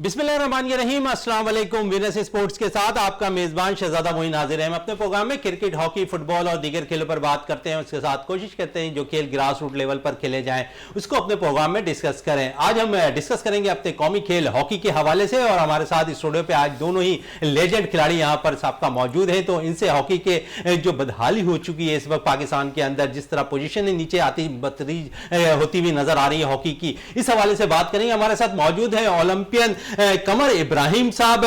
बिस्मिल्लाहिर्रहमानिर्रहीम, अस्सलाम वालेकुम। विनस स्पोर्ट्स के साथ आपका मेजबान शहजादा मोइन हाजिर है। हम अपने प्रोग्राम में क्रिकेट, हॉकी, फुटबॉल और दीगर खेलों पर बात करते हैं। उसके साथ कोशिश करते हैं जो खेल ग्रास रूट लेवल पर खेले जाएं उसको अपने प्रोग्राम में डिस्कस करें। आज हम डिस्कस करेंगे अपने कौमी खेल हॉकी के हवाले से, और हमारे साथ स्टूडियो पे आज दोनों ही लेजेंड खिलाड़ी यहाँ पर सबका मौजूद है। तो इनसे हॉकी के जो बदहाली हो चुकी है इस वक्त पाकिस्तान के अंदर, जिस तरह पोजीशन नीचे आती बतरीज होती हुई नजर आ रही है हॉकी की, इस हवाले से बात करेंगे। हमारे साथ मौजूद है ओलंपियन कमर इब्राहिम साहब।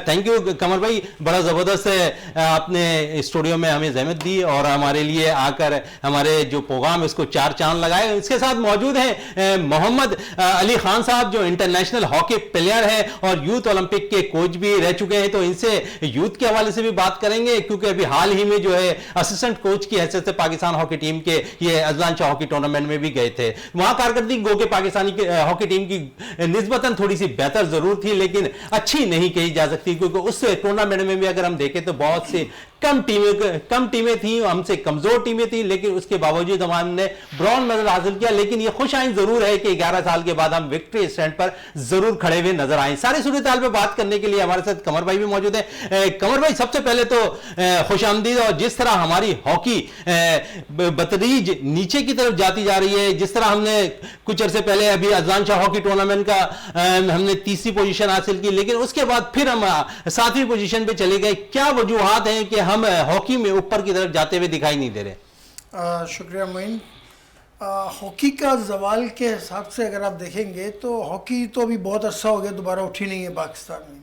थैंक यू कमर भाई, बड़ा जबरदस्त आपने स्टूडियो में हमें जहमत दी और हमारे लिए आकर हमारे जो प्रोग्राम इसको चार चांद लगाए। इसके साथ मौजूद हैं मोहम्मद अली खान साहब, जो इंटरनेशनल हॉकी प्लेयर है और यूथ ओलंपिक के कोच भी रह चुके हैं। तो इनसे यूथ के हवाले से भी बात करेंगे, क्योंकि अभी हाल ही में जो है असिस्टेंट कोच की हैसियत से पाकिस्तान हॉकी टीम के ये अजलान शाह हॉकी टूर्नामेंट में भी गए थे। वहां कारकर्दगी गो के पाकिस्तानी हॉकी टीम की निस्बतन थोड़ी सी बेहतर जरूर थी, लेकिन अच्छी नहीं कही जा सकती, क्योंकि उस टूर्नामेंट में भी अगर हम देखें तो बहुत से कम टीमें थी, हमसे कमजोर टीमें थी, लेकिन उसके बावजूद हमने ब्रॉन्ज मेडल हासिल किया। लेकिन यह खुश आइन जरूर है कि 11 साल के बाद हम विक्ट्री स्टैंड पर जरूर खड़े हुए नजर आए। सारी सूरत हाल पे बात करने के लिए हमारे साथ कमर भाई भी मौजूद है। कमर भाई, सबसे पहले तो खुशामदीद। और जिस तरह हमारी हॉकी बतरीज नीचे की तरफ जाती जा रही है, जिस तरह हमने कुछ अरसे पहले अभी अजलान शाह हॉकी टूर्नामेंट का हमने तीसरी पोजीशन हासिल की, लेकिन उसके बाद फिर हम 7वीं पोजीशन पे चले गए। क्या वजूहात हैं कि हम हॉकी में ऊपर की तरफ जाते हुए दिखाई नहीं दे रहे? शुक्रिया मोइन। हॉकी का जवाल के हिसाब से अगर आप देखेंगे तो हॉकी तो अभी बहुत अर्सा हो गया दोबारा उठी नहीं है पाकिस्तान में।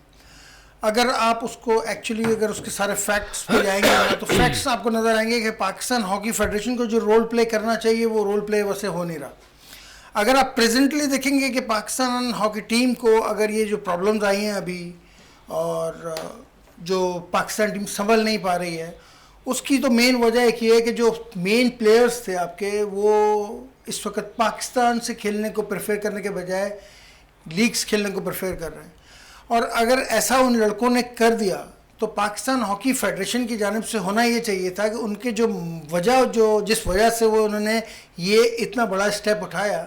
अगर आप उसको एक्चुअली अगर उसके सारे फैक्ट्स पे जाएंगे ना, तो फैक्ट्स आपको नज़र आएंगे कि पाकिस्तान हॉकी फेडरेशन को जो रोल प्ले करना चाहिए वो रोल प्ले वैसे हो नहीं रहा। अगर आप प्रेजेंटली देखेंगे कि पाकिस्तान हॉकी टीम को अगर ये जो प्रॉब्लम्स आई हैं अभी, और जो पाकिस्तान टीम संभल नहीं पा रही है, उसकी तो मेन वजह एक ये है कि जो मेन प्लेयर्स थे आपके, वो इस वक्त पाकिस्तान से खेलने को प्रेफर करने के बजाय लीग्स खेलने को प्रेफर कर रहे हैं। और अगर ऐसा उन लड़कों ने कर दिया तो पाकिस्तान हॉकी फेडरेशन की जानिब से होना ये चाहिए था कि उनके जो वजह जिस वजह से वो उन्होंने ये इतना बड़ा स्टेप उठाया,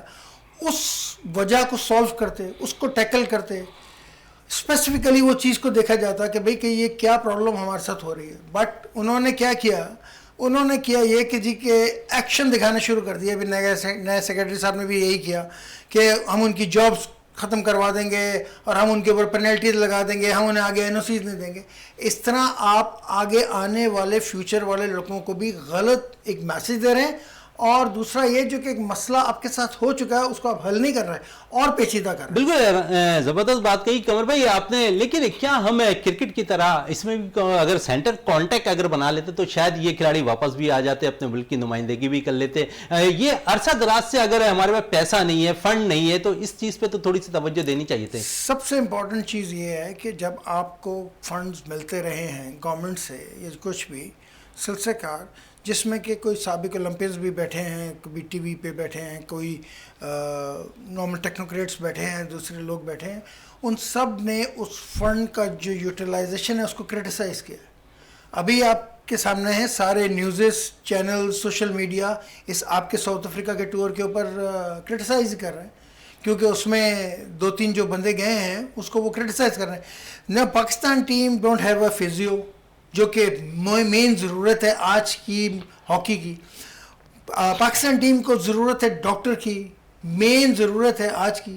उस वजह को सॉल्व करते, उसको टैकल करते, स्पेसिफिकली वो चीज़ को देखा जाता कि भाई कि ये क्या प्रॉब्लम हमारे साथ हो रही है। बट उन्होंने क्या किया, उन्होंने किया ये कि जी के एक्शन दिखाना शुरू कर दिया। अभी नए सेक्रेटरी साहब ने भी यही किया कि हम उनकी जॉब्स ख़त्म करवा देंगे और हम उनके ऊपर पेनल्टीज लगा देंगे, हम उन्हें आगे एनओसीज नहीं देंगे। इस तरह आप आगे आने वाले फ्यूचर वाले लड़कों को भी गलत एक मैसेज दे रहे हैं। और दूसरा ये जो कि एक मसला आपके साथ हो चुका है उसको आप हल नहीं कर रहे हैं और पेचीदा कर रहे हैं। बिल्कुल जबरदस्त बात कही कमर भाई आपने। लेकिन क्या हम क्रिकेट की तरह इसमें भी अगर सेंटर कांटेक्ट अगर बना लेते तो शायद ये खिलाड़ी वापस भी आ जाते, अपने मुल्क की नुमाइंदगी भी कर लेते। ये अरसा दराज से अगर हमारे पास पैसा नहीं है, फंड नहीं है, तो इस चीज़ पर तो थोड़ी सी तवज्जो देनी चाहिए थी। सबसे इंपॉर्टेंट चीज़ ये है कि जब आपको फंड्स मिलते रहे हैं गवर्नमेंट से या कुछ भी सिलसिलेकार, जिसमें कि कोई साबिक ओलंपियंस भी बैठे हैं, कभी टीवी पे बैठे हैं, कोई नॉर्मल टेक्नोक्रेट्स बैठे हैं, दूसरे लोग बैठे हैं, उन सब ने उस फंड का जो यूटिलाइजेशन है उसको क्रिटिसाइज़ किया। अभी आपके सामने है सारे न्यूज़ चैनल, सोशल मीडिया इस आपके साउथ अफ्रीका के टूर के ऊपर क्रिटिसाइज़ कर रहे हैं, क्योंकि उसमें 2-3 जो बंदे गए हैं उसको वो क्रिटिसाइज़ कर रहे हैं। न Pakistan team don't have a physio, जो कि मेन ज़रूरत है आज की हॉकी की। पाकिस्तान टीम को ज़रूरत है डॉक्टर की, मेन ज़रूरत है आज की।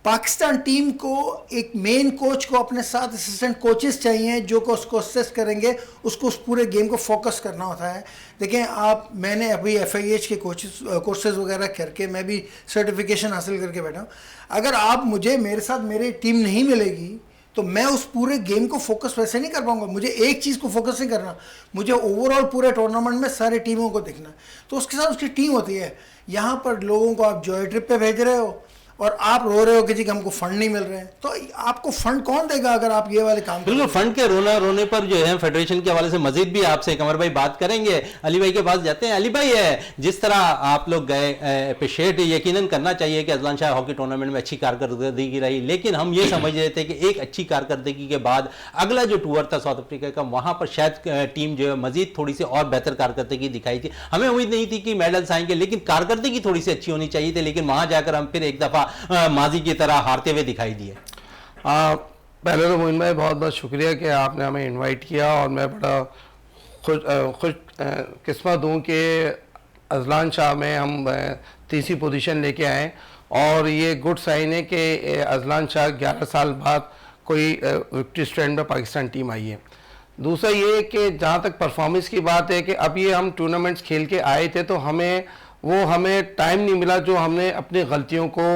पाकिस्तान टीम को एक मेन कोच को अपने साथ असिस्टेंट कोचेस चाहिए जो कि उसको असेस करेंगे, उसको उस पूरे गेम को फोकस करना होता है। देखें आप, मैंने अभी FIH के कोर्सेज वगैरह करके मैं भी सर्टिफिकेशन हासिल करके बैठा हूँ। अगर आप मेरे साथ मेरी टीम नहीं मिलेगी तो मैं उस पूरे गेम को फोकस वैसे नहीं कर पाऊंगा। मुझे एक चीज़ को फोकस नहीं करना, मुझे ओवरऑल पूरे टूर्नामेंट में सारी टीमों को देखना है। तो उसके साथ उसकी टीम होती है। यहाँ पर लोगों को आप जॉय ट्रिप पे भेज रहे हो और आप रो रहे हो कि जी हमको फंड नहीं मिल रहे हैं, तो आपको फंड कौन देगा अगर आप ये वाले काम? बिल्कुल, फंड के रोने पर जो है फेडरेशन के हवाले से मजीद भी आपसे कमर भाई बात करेंगे। अली भाई के पास जाते हैं। अली भाई, जिस तरह आप लोग गए, अप्रिशिएट यकीनन करना चाहिए कि अजलान शाह हॉकी टूर्नामेंट में अच्छी कारकर्दगी रही, लेकिन हम ये समझ रहे थे कि एक अच्छी कारकर्दगी के बाद अगला जो टूर था साउथ अफ्रीका का, वहां पर शायद टीम जो है मजीद थोड़ी सी और बेहतर कारकर्दगी दिखाई थी। हमें उम्मीद नहीं थी कि मेडल्स आएंगे, लेकिन कारकर्दगी थोड़ी सी अच्छी होनी चाहिए थी। लेकिन वहां जाकर हम फिर एक दफा माजी की तरह हारते हुए दिखाई दिए। पहले तो मोइन भाई बहुत बहुत शुक्रिया कि आपने हमें इनवाइट किया, और मैं बड़ा खुश किस्मत हूँ कि अजलान शाह में हम तीसरी पोजीशन लेके आए, और ये गुड साइन है कि अजलान शाह 11 साल बाद कोई विक्ट्री स्ट्रैंड में पाकिस्तान टीम आई है। दूसरा ये कि जहाँ तक परफॉर्मेंस की बात है कि अब ये हम टूर्नामेंट्स खेल के आए थे तो हमें टाइम नहीं मिला जो हमने अपनी गलतियों को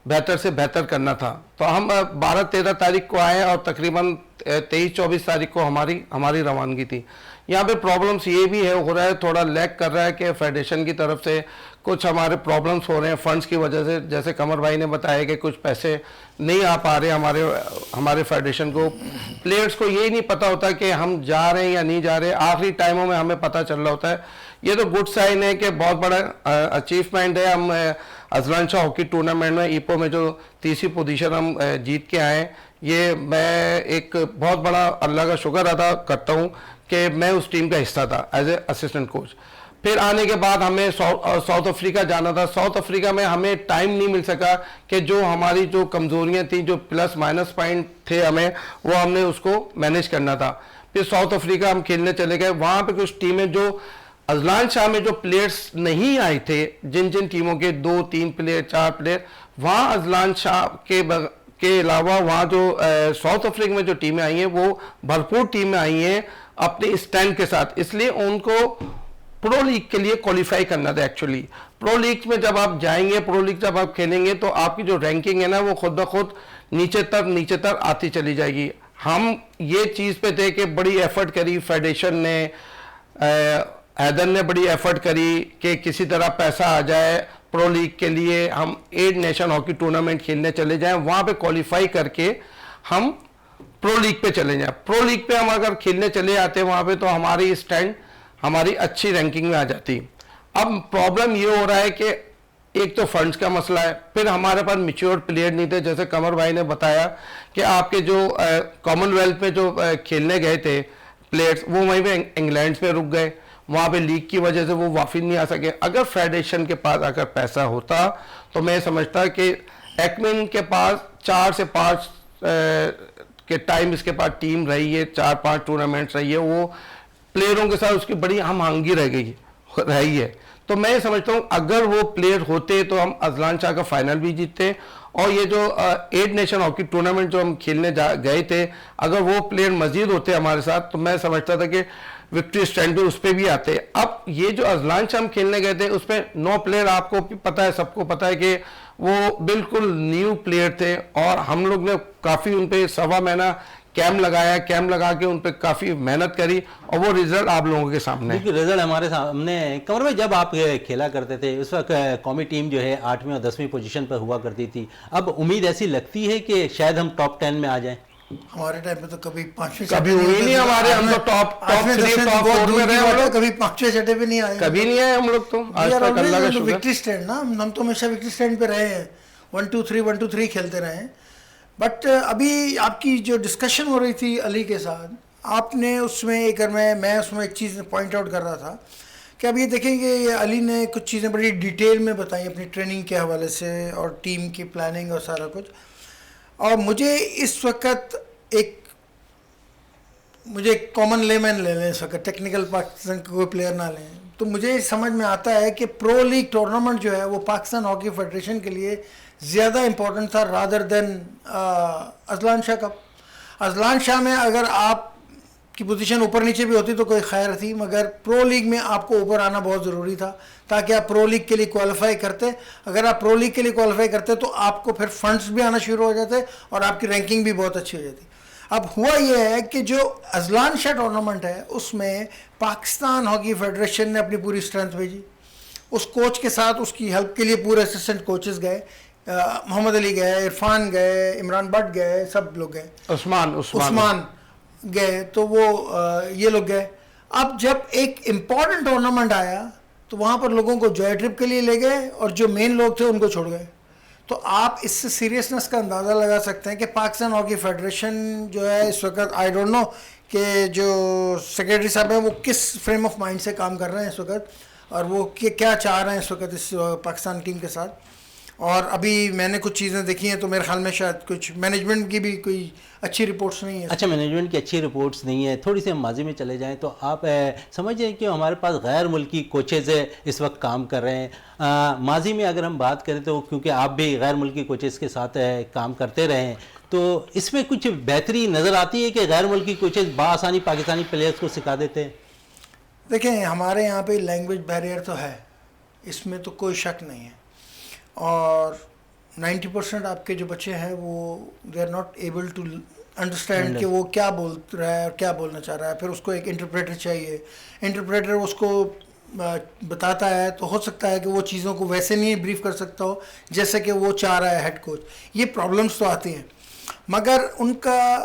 बेहतर से बेहतर करना था। तो हम 12-13 तारीख को आए और तकरीबन 23-24 तारीख को हमारी रवानगी थी। यहाँ पे प्रॉब्लम्स ये भी हो रहा है, थोड़ा लैग कर रहा है कि फेडरेशन की तरफ से कुछ हमारे प्रॉब्लम्स हो रहे हैं फंड्स की वजह से। जैसे कमर भाई ने बताया कि कुछ पैसे नहीं आ पा रहे हमारे फेडरेशन को। प्लेयर्स को ये नहीं पता होता कि हम जा रहे हैं या नहीं जा रहे, आखिरी टाइमों में हमें पता चल रहा होता है। ये तो गुड साइन है कि बहुत बड़ा अचीवमेंट है। हम अजलान शाह हॉकी टूर्नामेंट में ईपो में जो तीसरी पोजीशन हम जीत के आए, ये मैं एक बहुत बड़ा अल्लाह का शुक्र अदा करता हूँ कि मैं उस टीम का हिस्सा था एज ए असिस्टेंट कोच। फिर आने के बाद हमें साउथ अफ्रीका जाना था। साउथ अफ्रीका में हमें टाइम नहीं मिल सका कि जो हमारी जो कमज़ोरियाँ थी, जो प्लस माइनस पॉइंट थे वो हमने उसको मैनेज करना था। फिर साउथ अफ्रीका हम खेलने चले गए। वहाँ पे कुछ टीमें जो अजलान शाह में जो प्लेयर्स नहीं आए थे, जिन टीमों के 2-3 प्लेयर 4 प्लेयर, वहाँ अजलान शाह के अलावा वहाँ जो साउथ अफ्रीका में जो टीमें आई हैं वो भरपूर टीमें आई हैं अपने स्टैंड के साथ। इसलिए उनको प्रो लीग के लिए क्वालिफाई करना था। एक्चुअली प्रो लीग में जब आप जाएंगे, प्रो लीग जब आप खेलेंगे तो आपकी जो रैंकिंग है ना वो खुद ब खुद नीचे तक आती चली जाएगी। हम ये चीज़ पे थे कि बड़ी एफर्ट करी फेडरेशन ने, हैदर ने बड़ी एफर्ट करी कि किसी तरह पैसा आ जाए प्रो लीग के लिए, हम 8 नेशन हॉकी टूर्नामेंट खेलने चले जाएं, वहाँ पे क्वालिफाई करके हम प्रो लीग पे चले जाएं। प्रो लीग पे हम अगर खेलने चले जाते वहाँ पे तो हमारी स्टैंड हमारी अच्छी रैंकिंग में आ जाती। अब प्रॉब्लम ये हो रहा है कि एक तो फंड्स का मसला है, फिर हमारे पास मैच्योर प्लेयर नहीं थे। जैसे कमर भाई ने बताया कि आपके जो कॉमनवेल्थ में जो खेलने गए थे प्लेयर्स, वो वहीं पे इंग्लैंड में रुक गए, वहाँ पे लीग की वजह से वो वापस नहीं आ सके। अगर फेडरेशन के पास अगर पैसा होता तो मैं समझता कि एक्मिन के पास 4 से 5 के टाइम इसके पास टीम रही है, 4-5 टूर्नामेंट्स रही है, वो प्लेयरों के साथ उसकी बड़ी हम आंगी रही है। तो मैं समझता हूँ अगर वो प्लेयर होते तो हम अजलान शाह का फाइनल भी जीतते, और ये जो 8 नेशन हॉकी टूर्नामेंट जो हम खेलने गए थे, अगर वो प्लेयर मजीद होते हमारे साथ तो मैं समझता था कि विक्ट्री स्टैंड पे उस पर भी आते। अब ये जो अजलान शाह हम खेलने गए थे उसमें 9 प्लेयर, आपको पता है, सबको पता है कि वो बिल्कुल न्यू प्लेयर थे, और हम लोग ने काफ़ी उन पर 1.25 महीना कैंप लगाया, कैंप लगा के उन पर काफ़ी मेहनत करी, और वो रिजल्ट आप लोगों के सामने। रिजल्ट हमारे सामने। कमर भाई, जब आप खेला करते थे उस वक्त कौमी टीम जो है 8वीं और 10वीं पोजीशन पर हुआ करती थी, अब उम्मीद ऐसी लगती है कि शायद हम टॉप 10 में आ जाएं? हमारे टाइम पे तो कभी 5वें कभी हुई नहीं हमारे, हम तो टॉप 3 टॉप 4 में रहे हम लोग, कभी 5वें छठे पे नहीं आए, कभी नहीं आए हम लोग। तो आज तक अल्लाह का शुक्र। विक्ट्री स्टैंड ना, हम तो हमेशा विक्ट्री स्टैंड पे रहे हैं, 1-2-3 खेलते रहे हैं। बट अभी आपकी जो डिस्कशन हो रही थी अली के साथ, आपने उसमें एक, मैं उसमें एक चीज़ पॉइंट आउट कर रहा था कि अब ये देखेंगे अली ने कुछ चीज़ें बड़ी डिटेल में बताई अपनी ट्रेनिंग के हवाले से और टीम की प्लानिंग और सारा कुछ। और मुझे इस वक्त मुझे एक कॉमन लेमैन ले लें इस वक्त, टेक्निकल पाकिस्तान के कोई प्लेयर ना लें, तो मुझे समझ में आता है कि प्रो लीग टूर्नामेंट जो है वो पाकिस्तान हॉकी फेडरेशन के लिए ज़्यादा इम्पोर्टेंट था rather than Azlan Shah cup. Azlan Shah में अगर आप की पोजीशन ऊपर नीचे भी होती तो कोई खैर थी, मगर प्रो लीग में आपको ऊपर आना बहुत ज़रूरी था ताकि आप प्रो लीग के लिए क्वालिफाई करते। अगर आप प्रो लीग के लिए क्वालिफाई करते तो आपको फिर फंड्स भी आना शुरू हो जाते और आपकी रैंकिंग भी बहुत अच्छी हो जाती। अब हुआ यह है कि जो अजलान शाह टूर्नामेंट है उसमें पाकिस्तान हॉकी फेडरेशन ने अपनी पूरी स्ट्रेंथ भेजी, उस कोच के साथ उसकी हेल्प के लिए पूरे असिस्टेंट कोचेस गए, मोहम्मद अली गए, इरफान गए, इमरान भट्ट गए, सब लोग गए, उस्मान गए, तो वो ये लोग गए। अब जब एक इम्पॉर्टेंट टूर्नामेंट आया तो वहाँ पर लोगों को जॉय ट्रिप के लिए ले गए और जो मेन लोग थे उनको छोड़ गए। तो आप इससे सीरियसनेस का अंदाज़ा लगा सकते हैं कि पाकिस्तान हॉकी फेडरेशन जो है इस वक्त, आई डोंट नो कि जो सेक्रेटरी साहब हैं वो किस फ्रेम ऑफ माइंड से काम कर रहे हैं इस वक्त और वो क्या चाह रहे हैं इस वक्त इस पाकिस्तान टीम के साथ। और अभी मैंने कुछ चीज़ें देखी हैं तो मेरे ख्याल में शायद कुछ मैनेजमेंट की भी कोई अच्छी रिपोर्ट्स नहीं है। अच्छा, मैनेजमेंट की अच्छी रिपोर्ट्स नहीं है। थोड़ी सी हम माजी में चले जाएं तो आप समझिए कि हमारे पास गैर मुल्की कोचेज़ इस वक्त काम कर रहे हैं। माजी में अगर हम बात करें तो क्योंकि आप भी गैर मुल्की कोचेज़ के साथ काम करते रहे हैं, तो इसमें कुछ बेहतरी नज़र आती है कि गैर मुल्की कोचेज़ बासानी पाकिस्तानी प्लेयर्स को सिखा देते हैं? देखें, हमारे यहाँ पे लैंग्वेज बैरियर तो है, इसमें तो कोई शक नहीं है, और 90% आपके जो बच्चे हैं वो they are not able to understand कि वो क्या बोल रहा है और क्या बोलना चाह रहा है। फिर उसको एक इंटरप्रेटर चाहिए, इंटरप्रेटर उसको बताता है तो हो सकता है कि वो चीज़ों को वैसे नहीं ब्रीफ कर सकता हो जैसे कि वो चाह रहा है हेड कोच। ये प्रॉब्लम्स तो आती हैं, मगर उनका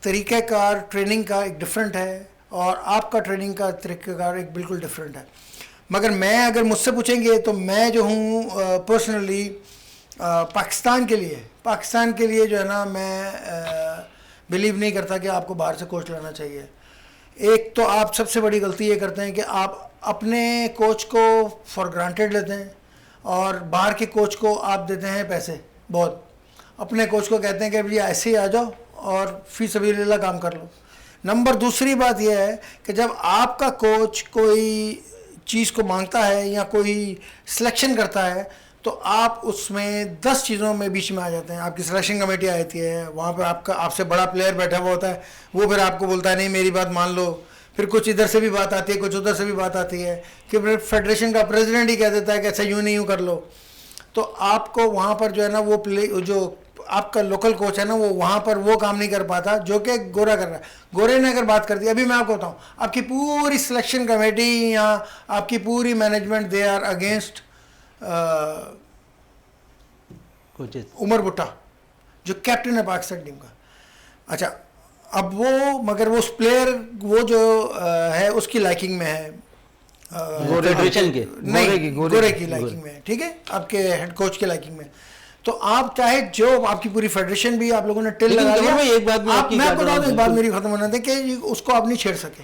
तरीक़ाकार ट्रेनिंग का एक डिफरेंट है और आपका ट्रेनिंग का तरीक़ाकार एक बिल्कुल डिफरेंट है। मगर मैं, अगर मुझसे पूछेंगे तो मैं जो हूँ पर्सनली पाकिस्तान के लिए जो है ना, मैं बिलीव नहीं करता कि आपको बाहर से कोच लाना चाहिए। एक तो आप सबसे बड़ी गलती ये करते हैं कि आप अपने कोच को फॉर ग्रांटेड लेते हैं और बाहर के कोच को आप देते हैं पैसे बहुत। अपने कोच को कहते हैं कि भैया ऐसे ही आ जाओ और फी सबीलिल्लाह काम कर लो। नंबर दूसरी बात यह है कि जब आपका कोच कोई चीज़ को मांगता है या कोई सिलेक्शन करता है तो आप उसमें 10 चीज़ों में बीच में आ जाते हैं। आपकी सिलेक्शन कमेटी आती है, वहाँ पे आपसे बड़ा प्लेयर बैठा हुआ होता है, वो फिर आपको बोलता है नहीं मेरी बात मान लो। फिर कुछ इधर से भी बात आती है, कुछ उधर से भी बात आती है कि फिर फेडरेशन का प्रेसिडेंट ही कह देता है कि ऐसा यूँ नहीं यूँ कर लो। तो आपको वहाँ पर जो है ना जो आपका लोकल कोच है ना, वो वहाँ पर वो काम नहीं कर पाता जो कि गोरा कर रहा है। गोरे ने अगर बात कर दी, अभी मैं आपको बताऊँ, आपकी पूरी सिलेक्शन कमेटी या आपकी पूरी management they are against coaches. Umar Bhutta जो कैप्टन है पाकिस्तान टीम का। अच्छा, अब वो, मगर वो उस प्लेयर वो जो है उसकी लाइकिंग में है, फेडरेशन के नहीं, गोरे की लाइकिंग में है, ठीक है, आपके हेड कोच के लाइकिंग में। तो आप चाहे जो आपकी पूरी फेडरेशन भी आप लोगों ने टिल लगा दिया। एक बात मैं आपको बता दूं, एक बात मेरी खत्म होना था कि उसको आप नहीं छेड़ सके।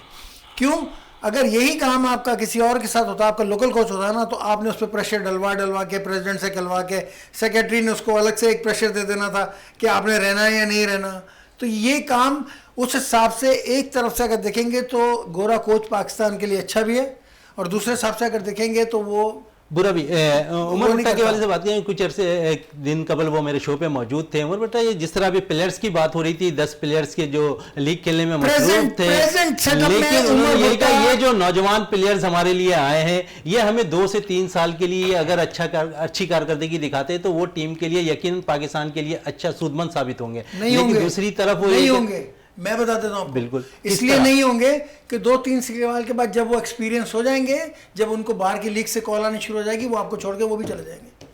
क्यों? अगर यही काम आपका किसी और के साथ होता, आपका लोकल कोच होता ना, तो आपने उस पर प्रेशर डलवा के प्रेसिडेंट से कहलवा के सेक्रेटरी ने उसको अलग से एक प्रेशर दे देना था कि आपने रहना है या नहीं रहना। तो ये काम उस हिसाब से एक तरफ से अगर देखेंगे तो गोरा कोच पाकिस्तान के लिए अच्छा भी है, और दूसरे हिसाब से अगर देखेंगे तो वो बुरा भी। उमर भुट्टा के वाले से बात करें, कुछ अरसे एक दिन कबल वो मेरे शो पे मौजूद थे। उमर भुट्टा, ये जिस तरह अभी प्लेयर्स की बात हो रही थी, 10 प्लेयर्स के जो लीग खेलने में मसरूफ थे, लेकिन उन्होंने यही कहा ये जो नौजवान प्लेयर्स हमारे लिए आए हैं, ये हमें 2 से 3 साल के लिए अगर अच्छी कारकर्दगी दिखाते हैं तो वो टीम के लिए यकीनन पाकिस्तान के लिए अच्छा सूदमंद साबित होंगे। लेकिन दूसरी तरफ वो नहीं होंगे, मैं बता देता हूँ बिल्कुल इसलिए नहीं होंगे कि 2-3 साल के बाद जब वो एक्सपीरियंस हो जाएंगे, जब उनको बाहर की लीग से कॉल आनी शुरू हो जाएगी, वो आपको छोड़ के वो भी चले जाएंगे।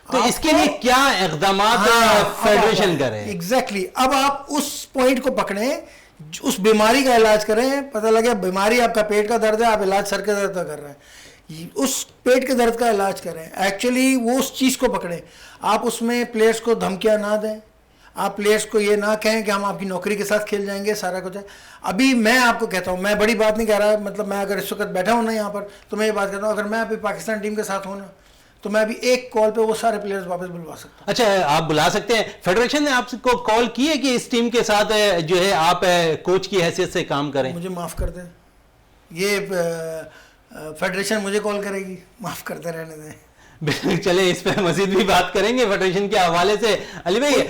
तो इसके लिए क्या इक़दाम फेडरेशन करे? एग्जैक्टली। अब आप उस पॉइंट को पकड़े, उस बीमारी का इलाज करें। पता लगे बीमारी आपका पेट का दर्द है, आप इलाज सर के दर्द का कर रहे हैं, उस पेट के दर्द का इलाज करें। एक्चुअली वो उस चीज़ को पकड़ें। आप उसमें प्लेयर्स को धमकियाँ ना दें, आप प्लेयर्स को ये ना कहें कि हम आपकी नौकरी के साथ खेल जाएंगे, सारा कुछ है। अभी मैं आपको कहता हूँ, मैं बड़ी बात नहीं कह रहा, मतलब मैं अगर इस वक्त बैठा हूँ ना यहाँ पर, तो मैं ये बात कहता हूँ, अगर मैं अभी पाकिस्तान टीम के साथ हूँ ना, तो मैं अभी एक कॉल पे वो सारे प्लेयर्स वापस बुलवा सकता हूँ। अच्छा, आप बुला सकते हैं? फेडरेशन ने आपको कॉल की है कि इस टीम के साथ जो है आप कोच की हैसियत से काम करें? मुझे माफ़ कर दें, ये फेडरेशन मुझे कॉल करेगी, माफ़ करते रहने दें। चले इस पर मजीद भी बात करेंगे फेडरेशन के हवाले से। अली भाई,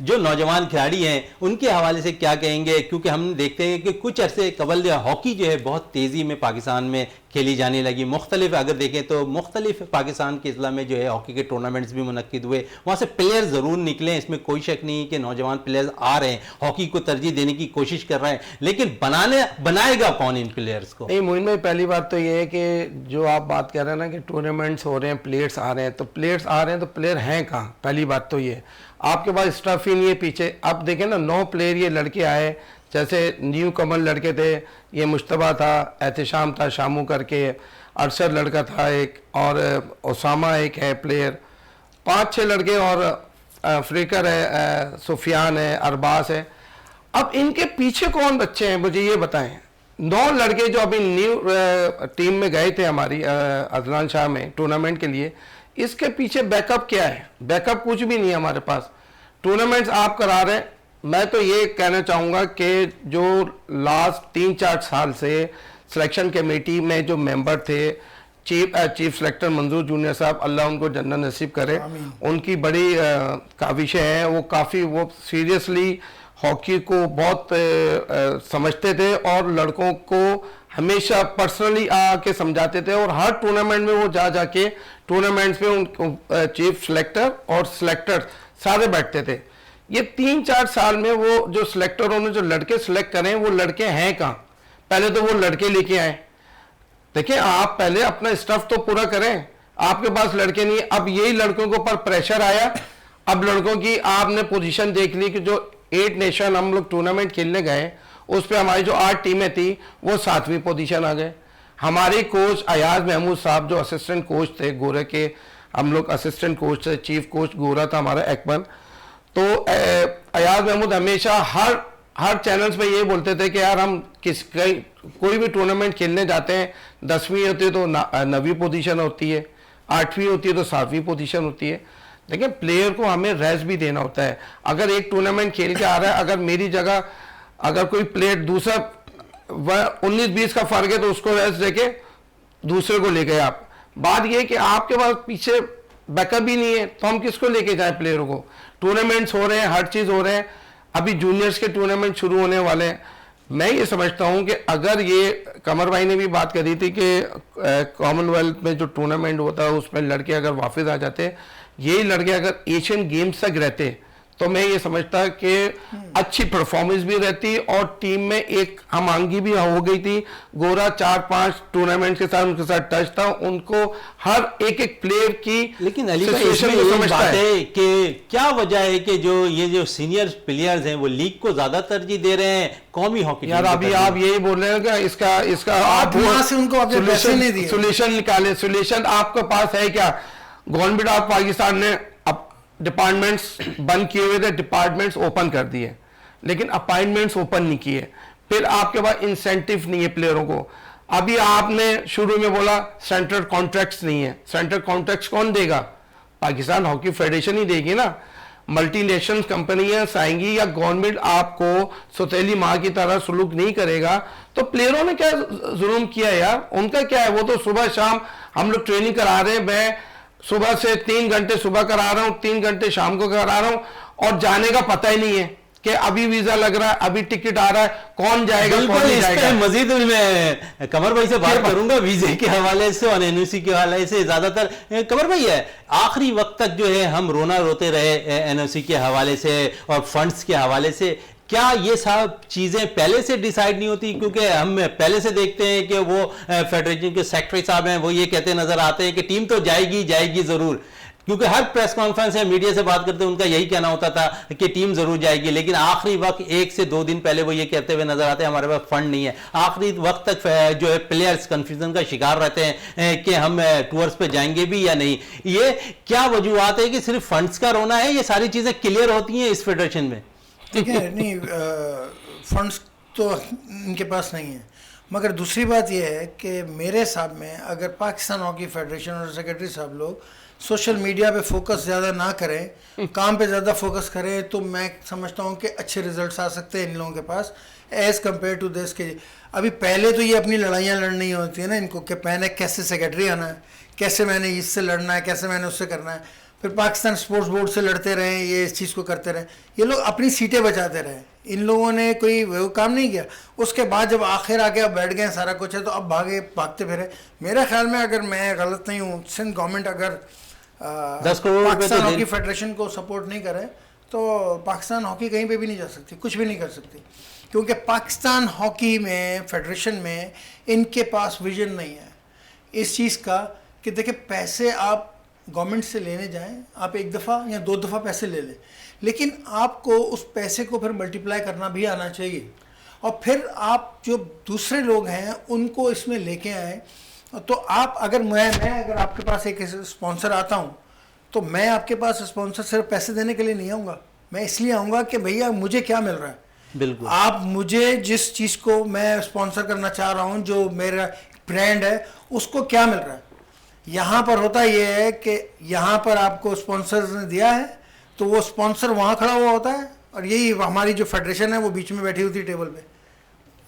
जो नौजवान खिलाड़ी हैं उनके हवाले से क्या कहेंगे? क्योंकि हम देखते हैं कि कुछ अरसे कबल हॉकी जो है बहुत तेज़ी में पाकिस्तान में खेली जाने लगी। मुख्तलिफ अगर देखें तो मुख्तलिफ पाकिस्तान के अजला में जो है हॉकी के टूर्नामेंट्स भी मुनक्किद हुए, वहाँ से प्लेयर ज़रूर निकले, इसमें कोई शक नहीं कि नौजवान प्लेयर्स आ रहे हैं, हॉकी को तरजीह देने की कोशिश कर रहे हैं, लेकिन बनाएगा कौन इन प्लेयर्स को? नहीं मोइन भाई, पहली बात तो ये है कि जो आप बात कर रहे हैं ना कि टूर्नामेंट्स हो रहे हैं, प्लेयर्स आ रहे हैं, तो प्लेयर्स आ रहे हैं तो प्लेयर हैं कहाँ? पहली बात तो ये, आपके पास स्टाफ ही नहीं है पीछे। आप देखें ना, 9 प्लेयर ये लड़के आए, जैसे न्यू कमर लड़के थे, ये मुश्तबा था, एहतशाम था, शामू करके, अरशद लड़का था एक, और ओसामा एक है प्लेयर, 5-6 लड़के, और फ्रिकर है, सुफियान है, अरबास है। अब इनके पीछे कौन बच्चे हैं मुझे ये बताएं। 9 लड़के जो अभी न्यू टीम में गए थे हमारी अजलान शाह में टूर्नामेंट के लिए, इसके पीछे बैकअप क्या है? बैकअप कुछ भी नहीं है हमारे पास। टूर्नामेंट्स आप करा रहे हैं, मैं तो ये कहना चाहूँगा कि जो लास्ट 3-4 साल से सिलेक्शन कमेटी में जो मेंबर थे, चीफ सेलेक्टर मंजूर जूनियर साहब, अल्लाह उनको जन्नत नसीब करे, उनकी बड़ी काविशें हैं। वो सीरियसली हॉकी को बहुत समझते थे और लड़कों को हमेशा पर्सनली आके समझाते थे, और हर टूर्नामेंट में वो जाके टूर्नामेंट्स में उन चीफ सेलेक्टर और सेलेक्टर सारे बैठते थे। ये 3-4 साल में वो जो सिलेक्टरों ने जो लड़के सिलेक्ट करें, वो लड़के हैं कहाँ? पहले तो वो लड़के लेके आए। देखिए, आप पहले अपना स्टफ तो पूरा करें, आपके पास लड़के नहीं। अब यही लड़कों के ऊपर प्रेशर आया। अब लड़कों की आपने पोजीशन देख ली कि जो 8 नेशन हम लोग टूर्नामेंट खेलने गए, उस पर हमारी जो 8 टीमें थी वो 7वीं पोजीशन आ गए। हमारे कोच अयाज महमूद साहब जो असिस्टेंट कोच थे गोरे के, हम लोग असिस्टेंट कोच थे, चीफ कोच गोरा था हमारा एक्मन। तो अयाज महमूद हमेशा हर चैनल्स पे ये बोलते थे कि यार हम कोई भी टूर्नामेंट खेलने जाते हैं, 10वीं होती है तो 9वीं पोजीशन होती है, 8वीं होती है तो 7वीं पोजीशन होती है। देखिए, प्लेयर को हमें रेस्ट भी देना होता है। अगर एक टूर्नामेंट खेल के आ रहा है, अगर मेरी जगह अगर कोई प्लेयर दूसरा 19-20 का फर्क है तो उसको रेस्ट देके दूसरे को ले गए आप। बात यह कि आपके पास पीछे बैकअप भी नहीं है, तो हम किसको लेके जाए प्लेयरों को? टूर्नामेंट्स हो रहे हैं, हर चीज़ हो रहे हैं, अभी जूनियर्स के टूर्नामेंट शुरू होने वाले हैं। मैं ये समझता हूं कि अगर ये कमर भाई ने भी बात करी थी कि कॉमनवेल्थ में जो टूर्नामेंट होता है उसमें लड़के अगर वापस आ जाते, यही लड़के अगर एशियन गेम्स तक रहते, तो मैं ये समझता कि अच्छी परफॉर्मेंस भी रहती और टीम में एक हमांगी भी हो गई थी। गोरा 4-5 टूर्नामेंट के साथ उनके साथ टच था, उनको हर एक प्लेयर की। लेकिन अली भाई, इसमें ये बात है कि क्या वजह है कि जो सीनियर प्लेयर्स हैं वो लीग को ज्यादा तरजीह दे रहे हैं कौमी हॉकी? यार अभी आप यही बोल रहे हैं कि इसका आप वहां से उनको अपने पैसे नहीं दिए, सोल्यूशन निकाले। सोल्यूशन आपके पास है क्या? गवर्नमेंट ऑफ पाकिस्तान ने डिपार्टमेंट्स बंद किए हुए थे, डिपार्टमेंट्स ओपन कर दिए, लेकिन अपॉइंटमेंट्स ओपन नहीं किए। फिर आपके पास इंसेंटिव नहीं है प्लेयरों को। अभी आपने शुरू में बोला सेंट्रल कॉन्ट्रैक्ट्स नहीं है। सेंट्रल कॉन्ट्रैक्ट्स कौन देगा? पाकिस्तान हॉकी फेडरेशन ही देगी ना। मल्टीनेशनल कंपनियां आएंगी या गवर्नमेंट आपको सौतेली माँ की तरह सलूक नहीं करेगा, तो प्लेयरों ने क्या जुल्म किया यार? उनका क्या है? वो तो सुबह शाम हम लोग ट्रेनिंग करा रहे हैं। मैं सुबह से 3 घंटे सुबह करा रहा हूँ, 3 घंटे शाम को करा रहा हूँ, और जाने का पता ही नहीं है कि अभी वीजा लग रहा है, अभी टिकट आ रहा है, कौन जाएगा कौन नहीं जाएगा। मजीद मैं कमर भाई से बात करूंगा वीजे के हवाले से और एनओसी के हवाले से। ज्यादातर कमर भाई है, आखिरी वक्त तक जो है हम रोना रोते रहे एनओसी के हवाले से और फंड्स के हवाले से। क्या ये सब चीजें पहले से डिसाइड नहीं होती? क्योंकि हम पहले से देखते हैं कि वो फेडरेशन के सेक्रेटरी साहब हैं, वो ये कहते नजर आते हैं कि टीम तो जाएगी जरूर, क्योंकि हर प्रेस कॉन्फ्रेंस या मीडिया से बात करते हैं उनका यही कहना होता था कि टीम जरूर जाएगी, लेकिन आखिरी वक्त 1 से 2 दिन पहले वो ये कहते हुए नजर आते हैं हमारे पास फंड नहीं है। आखिरी वक्त तक जो है प्लेयर्स कंफ्यूजन का शिकार रहते हैं कि हम टूर्स पे जाएंगे भी या नहीं। ये क्या वजूहत है कि सिर्फ फंड्स का रोना है? ये सारी चीजें क्लियर होती हैं इस फेडरेशन में? ठीक है, नहीं फंड्स तो इनके पास नहीं है, मगर दूसरी बात यह है कि मेरे हिसाब में अगर पाकिस्तान हॉकी फेडरेशन और सेक्रेटरी साहब लोग सोशल मीडिया पे फोकस ज़्यादा ना करें, काम पे ज़्यादा फोकस करें, तो मैं समझता हूँ कि अच्छे रिजल्ट्स आ सकते हैं इन लोगों के पास एज़ कम्पेयर टू दिस के। अभी पहले तो ये अपनी लड़ाइयाँ लड़नी होती है ना इनको कि मैंने कैसे सेक्रेटरी आना है, कैसे मैंने इससे लड़ना है, कैसे मैंने उससे करना है। फिर पाकिस्तान स्पोर्ट्स बोर्ड से लड़ते रहे, ये इस चीज़ को करते रहे, ये लोग अपनी सीटें बचाते रहे। इन लोगों ने कोई वो काम नहीं किया। उसके बाद जब आखिर आके अब बैठ गए सारा कुछ है, तो अब भागते फिरे। मेरे ख्याल में अगर मैं गलत नहीं हूँ, सिंध गवर्नमेंट अगर 10 करोड़ पाकिस्तान हॉकी फेडरेशन को सपोर्ट नहीं करे तो पाकिस्तान हॉकी कहीं पे भी नहीं जा सकती, कुछ भी नहीं कर सकती, क्योंकि पाकिस्तान हॉकी में फेडरेशन में इनके पास विजन नहीं है इस चीज़ का कि देखिए पैसे आप गवर्नमेंट से लेने जाएं, आप 1 दफ़ा या 2 दफ़ा पैसे ले लें, लेकिन आपको उस पैसे को फिर मल्टीप्लाई करना भी आना चाहिए, और फिर आप जो दूसरे लोग हैं उनको इसमें लेके आए। तो आप अगर मैं अगर आपके पास एक स्पॉन्सर आता हूँ, तो मैं आपके पास स्पॉन्सर सिर्फ पैसे देने के लिए नहीं आऊँगा, मैं इसलिए आऊँगा कि भैया मुझे क्या मिल रहा है। बिल्कुल, आप मुझे जिस चीज़ को मैं स्पॉन्सर करना चाह रहा हूँ, जो मेरा ब्रांड है, उसको क्या मिल रहा है। यहाँ पर होता ये है कि यहाँ पर आपको स्पॉन्सर्स ने दिया है तो वो स्पॉन्सर वहाँ खड़ा हुआ होता है और यही हमारी जो फेडरेशन है वो बीच में बैठी होती है टेबल पे।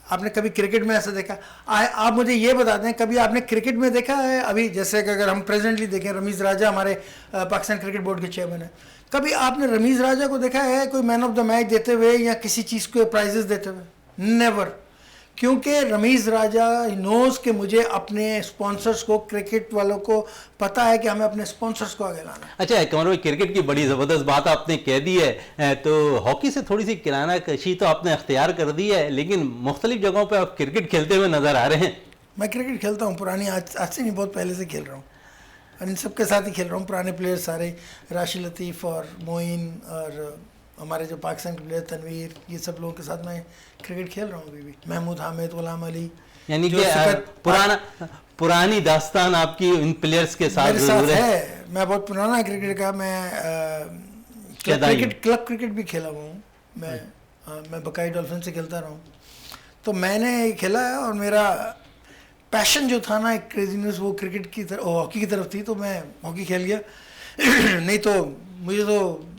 आपने कभी क्रिकेट में ऐसा देखा? आप मुझे ये बता दें, कभी आपने क्रिकेट में देखा है? अभी जैसे कि अगर हम प्रेजेंटली देखें, रमीज़ राजा हमारे पाकिस्तान क्रिकेट बोर्ड के चेयरमैन हैं, कभी आपने रमीज़ राजा को देखा है कोई मैन ऑफ द मैच देते हुए या किसी चीज़ को प्राइजेस देते हुए? नेवर। क्योंकि रमीज़ राजा नोज़ कि मुझे अपने स्पॉन्सर्स को, क्रिकेट वालों को पता है कि हमें अपने स्पॉन्सर्स को आगे लाना है। अच्छा कमर भाई, क्रिकेट की बड़ी ज़बरदस्त बात आपने कह दी है, तो हॉकी से थोड़ी सी किराना कशी तो आपने अख्तियार कर दी है, लेकिन मुख्तलिफ जगहों पर आप क्रिकेट खेलते हुए नज़र आ रहे हैं। मैं क्रिकेट खेलता हूँ पुरानी, आज से नहीं, बहुत पहले से खेल रहा हूँ और इन सब के साथ ही खेल रहा हूँ। पुराने प्लेयर्स सारे, राशिद लतीफ़ और मोइन और हमारे जो पाकिस्तान के प्लेयर तनवीर, ये सब लोगों के साथ मैं क्रिकेट खेल रहा हूँ अभी भी। महमूद हामिद, गुलाम अली, यानी कि पुरानी दास्तान आपकी इन प्लेयर्स के साथ मेरे साथ है। मैं बहुत पुराना क्रिकेट का, मैं क्लब क्रिकेट भी खेला हुआ हूँ। मैं बकाई डॉल्फिन से खेलता रहा हूँ, तो मैंने खेला है और मेरा पैशन जो था ना, एक क्रेजीनेस, वो क्रिकेट की तरफ, हॉकी की तरफ थी, तो मैं हॉकी खेल गया। नहीं तो मुझे तो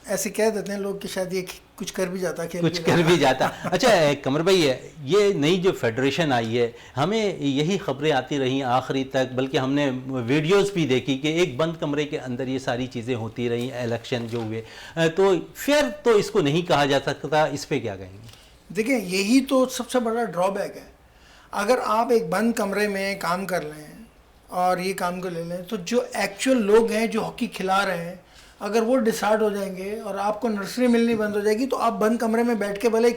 ऐसे कह देते हैं लोग कि शायद ये कुछ कर भी जाता, कुछ कर भी जाता। अच्छा कमर भाई, ये नई जो फेडरेशन आई है, हमें यही खबरें आती रही आखिरी तक, बल्कि हमने वीडियोस भी देखी कि एक बंद कमरे के अंदर ये सारी चीज़ें होती रही, इलेक्शन जो हुए, तो फिर तो इसको नहीं कहा जा सकता। इस पर क्या कहेंगे? देखिए, यही तो सबसे बड़ा ड्रॉबैक है। अगर आप एक बंद कमरे में काम कर लें और ये काम को ले लें, तो जो एक्चुअल लोग हैं जो हॉकी खिला रहे हैं, अगर वो डिसाइड हो जाएंगे और आपको नर्सरी मिलनी बंद हो जाएगी, तो आप बंद कमरे में बैठ के भले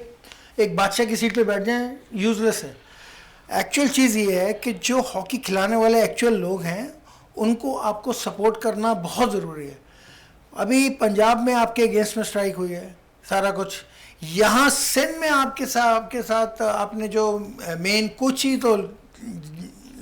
एक बादशाह की सीट पे बैठ जाएं, यूजलेस है। एक्चुअल चीज़ ये है कि जो हॉकी खिलाने वाले एक्चुअल लोग हैं, उनको आपको सपोर्ट करना बहुत ज़रूरी है। अभी पंजाब में आपके अगेंस्ट में स्ट्राइक हुई है, सारा कुछ। यहाँ सिंध में आपके साथ आपने जो मेन कुछ ही तो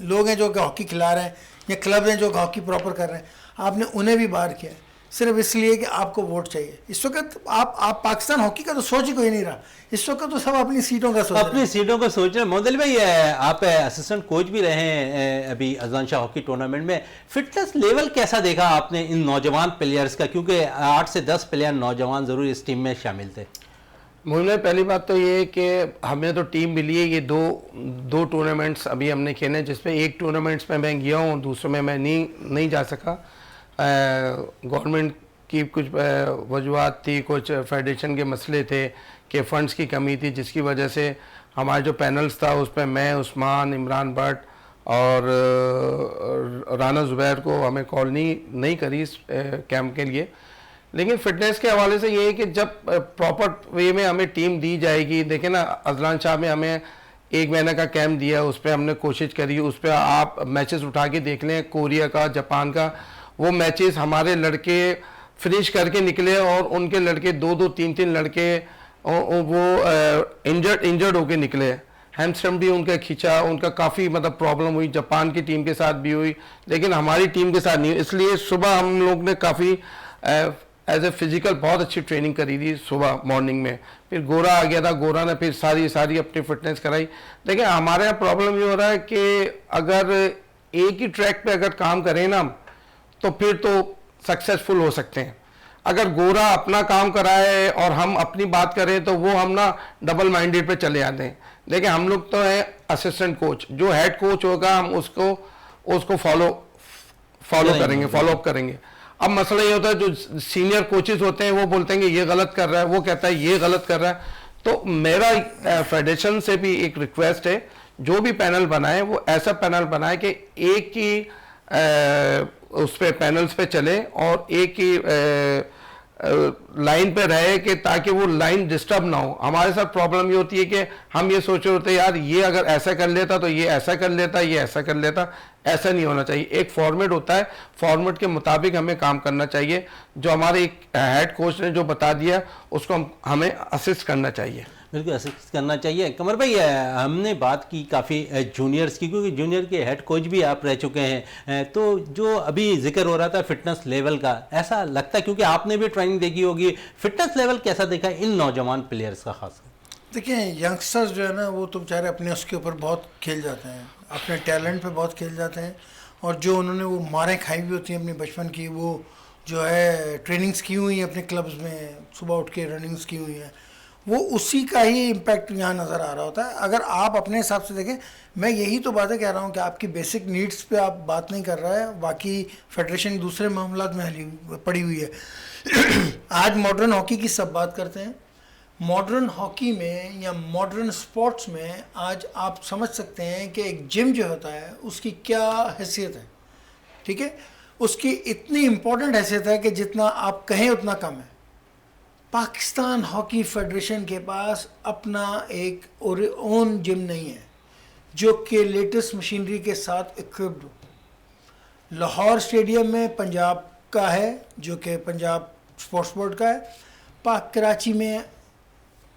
लोग हैं जो हॉकी खिला रहे हैं या क्लब हैं जो हॉकी प्रॉपर कर रहे हैं, आपने उन्हें भी बाहर किया है सिर्फ इसलिए कि आपको वोट चाहिए। इस वक्त आप पाकिस्तान हॉकी का तो सोच ही कोई नहीं रहा। इस वक्त तो सब अपनी सीटों का सोच रहे हैं। अपनी सीटों का सोच रहे हैं। मोहम्मद अली भाई, आप असिस्टेंट कोच भी रहे हैं अभी अजलान शाह हॉकी टूर्नामेंट में, फिटनेस लेवल कैसा देखा आपने इन नौजवान प्लेयर्स का? क्योंकि 8 से 10 प्लेयर नौजवान ज़रूर इस टीम में शामिल थे। मुझे पहली बात तो ये कि हमें तो टीम मिली है, ये दो टूर्नामेंट्स अभी हमने खेले, जिसमें एक टूर्नामेंट्स में मैं गया हूँ और दूसरे में मैं नहीं जा सका। गवर्नमेंट की कुछ वजूहत थी, कुछ फेडरेशन के मसले थे कि फ़ंड्स की कमी थी, जिसकी वजह से हमारे जो पैनल्स था उस पर मैं, उस्मान, इमरान भट्ट और राना ज़ुबैर को हमें कॉल नहीं करी इस कैंप के लिए। लेकिन फ़िटनेस के हवाले से ये है कि जब प्रॉपर वे में हमें टीम दी जाएगी, देखें ना, अजलान शाह में हमें 1 महीने का कैंप दिया, उस पर हमने कोशिश करी। उस पर आप मैचेस उठा के देख लें, कोरिया का, जापान का, वो मैचेस हमारे लड़के फिनिश करके निकले और उनके लड़के 2-2, 3-3 लड़के वो इंजर्ड होके निकले। हैमस्ट्रिंग भी उनका खींचा, उनका काफ़ी मतलब प्रॉब्लम हुई। जापान की टीम के साथ भी हुई, लेकिन हमारी टीम के साथ नहीं हुई। इसलिए सुबह हम लोग ने काफ़ी एज ए फिज़िकल बहुत अच्छी ट्रेनिंग करी थी सुबह मॉर्निंग में। फिर गोरा आ गया था, गोरा ने फिर सारी अपनी फिटनेस कराई। देखिए, हमारे यहाँ प्रॉब्लम ये हो रहा है कि अगर एक ही ट्रैक पे अगर काम करें ना, तो फिर तो सक्सेसफुल हो सकते हैं। अगर गोरा अपना काम कराए और हम अपनी बात करें, तो वो हम ना डबल माइंडेड पे चले आते हैं। देखिए, हम लोग तो हैं असिस्टेंट कोच, जो हेड कोच होगा हम उसको फॉलो करेंगे, फॉलो अप करेंगे। अब मसला ये होता है, जो सीनियर कोचेस होते हैं वो बोलते हैं कि ये गलत कर रहा है, वो कहता है ये गलत कर रहा है। तो मेरा फेडरेशन से भी एक रिक्वेस्ट है, जो भी पैनल बनाए वो ऐसा पैनल बनाए कि एक ही उस पे पैनल्स पे चले और एक ही लाइन पे रहे, कि ताकि वो लाइन डिस्टर्ब ना हो। हमारे साथ प्रॉब्लम ये होती है कि हम ये सोच रहे होते हैं, यार ये अगर ऐसा कर लेता तो ये ऐसा कर लेता, ये ऐसा कर लेता। ऐसा नहीं होना चाहिए। एक फॉर्मेट होता है, फॉर्मेट के मुताबिक हमें काम करना चाहिए। जो हमारे एक हेड कोच ने जो बता दिया, उसको हमें असिस्ट करना चाहिए। बिल्कुल असिस्ट करना चाहिए। कमर भाई, हमने बात की काफ़ी जूनियर्स की, क्योंकि जूनियर के हेड कोच भी आप रह चुके हैं, तो जो अभी जिक्र हो रहा था फिटनेस लेवल का, ऐसा लगता है, क्योंकि आपने भी ट्रेनिंग देखी होगी, फिटनेस लेवल कैसा देखा इन नौजवान प्लेयर्स का खास? देखिए, यंगस्टर्स जो है ना, वो तो बेचारे अपने उसके ऊपर बहुत खेल जाते हैं, अपने टैलेंट पे बहुत खेल जाते हैं और जो उन्होंने वो मारें खाई हुई होती हैं अपने बचपन की, वो जो है ट्रेनिंग्स की हुई हैं अपने क्लब्स में, सुबह उठ के रनिंग्स की हुई हैं, वो उसी का ही इम्पैक्ट यहाँ नज़र आ रहा होता है। अगर आप अपने हिसाब से देखें, मैं यही तो बातें कह रहा हूँ कि आपकी बेसिक नीड्स पे आप बात नहीं कर रहा है, बाकी फेडरेशन दूसरे मामलात में पड़ी हुई है। आज मॉडर्न हॉकी की सब बात करते हैं। मॉडर्न हॉकी में या मॉडर्न स्पोर्ट्स में आज आप समझ सकते हैं कि एक जिम जो होता है उसकी क्या हैसियत है, ठीक है। उसकी इतनी इम्पोर्टेंट हैसियत है कि जितना आप कहें उतना कम है। पाकिस्तान हॉकी फेडरेशन के पास अपना एक ओन जिम नहीं है जो कि लेटेस्ट मशीनरी के साथ इक्विप्ड हो। लाहौर स्टेडियम में पंजाब का है जो कि पंजाब स्पोर्ट्स बोर्ड का है। कराची में